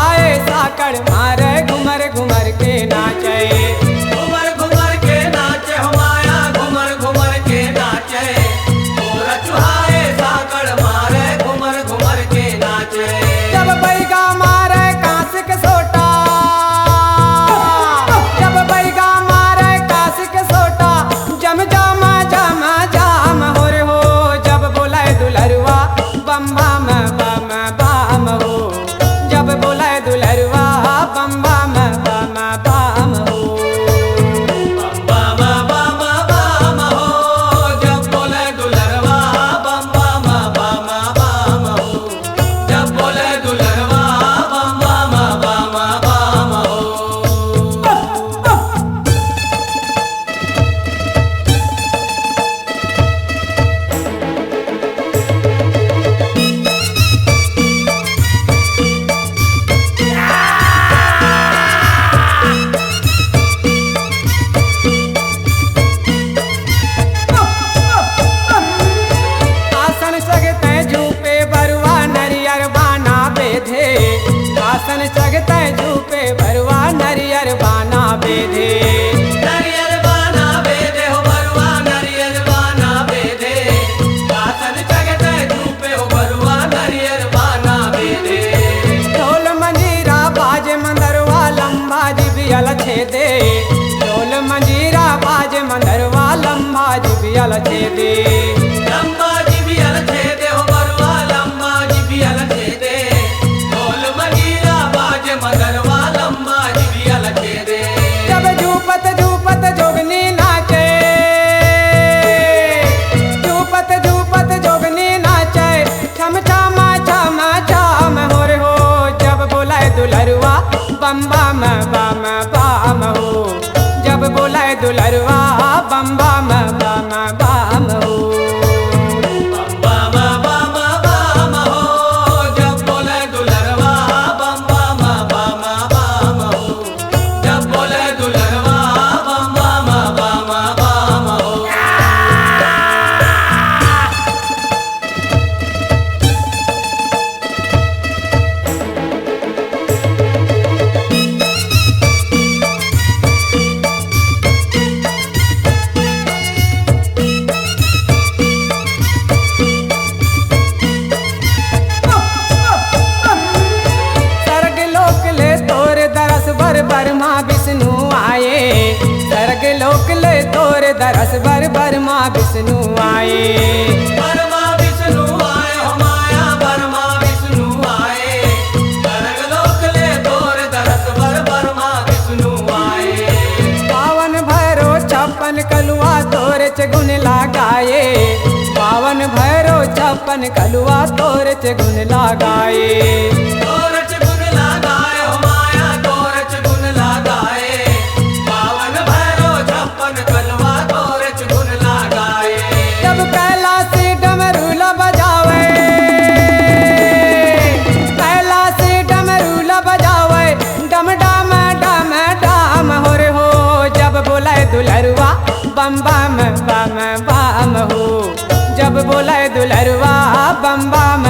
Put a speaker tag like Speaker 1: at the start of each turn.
Speaker 1: चुहाए साकड़ मारे घुमर घुमर के नाचे।
Speaker 2: घुमर घुमर के नाचे हो माया घुमर घुमर के नाचे। मोर चुहाए साकड़ मारे घुमर घुमर के नाचे।
Speaker 1: जब बैगा मारे कांस के सोटा, जब बैगा मारे कांस के सोटा, जम जामा जामा जाम हो रे हो। जब बोलाए दुलरुआ बम बम बम बम हो। जब बोलाए दुलरुआ बम बम बम बम हो।
Speaker 2: बम बम बम बम हो। जब बोले दुलरवा बम बम बम बम हो। जब बोले दुलरवा बम बम बम बम हो।
Speaker 1: आसन जगते झूपे बरुआ नरियर बाना बेधे। आसन जगते झूपे बरुआ नरियर बाना बेधे।
Speaker 2: नरियल बाना बेदे हो बरुआ नरियल बाना बेदे। आसन जगते धूपे हो बरुआ नरियल बाना बेदे।
Speaker 1: ढोल मंजीरा बाजे मंदरवा लंबा जिबियल छेदे। ढोल मंजीरा बाजे मंदरवा लंबा जिबियल छेदे।
Speaker 2: लंबा जिबियल छेदे हो बरुआ लंबा जिबियल छेदे। ढोल मजीरा बाजे मदरवा लंबा जिबियल छेदे।
Speaker 1: जब झूपत झूपत जोगनी नाचे, झूपत झूपत जोगनी नाचे, छम छमा छम छम हो रे हो। जब बोलाए दुलरुआ बम बम बम बम हो। जब बोलाए दुलरुआ बम बम बम बम हो।
Speaker 2: बम बम बम हो। जब बोले दुलरवा बम बम बम बम हो। जब बोले दुलरवा बम बम बम बम हो।
Speaker 1: सर्ग लोक ले तोर दरस बर बर्मा विष्णु आए। सर्ग लोक ले तोर दरस बर बर्मा विष्णु आए।
Speaker 2: बरमा विष्णु आए हो माया बरमा विष्णु आए। सर्ग लोक ले तोर दरस बर बरमा विष्णु आए।
Speaker 1: पावन भैरो छप्पन कलुआ तोर च गुण लगाए। पावन भैरो छप्पन कलुआ तोर च गुण लगाए।
Speaker 2: तोरच गुण लगाए हो माया तोरच गुण लगाए। पावन भैरो छप्पन कलवा तोरच गुण लगाए।
Speaker 1: जब कैलाशी डमरूला बजावे, कैलाशी डमरूला बजावे, डम डम डम डम हो रे हो। जब बोलाए दुलरुआ बम बम बम बम हो। जब बोलाए दुलरुआ बम बम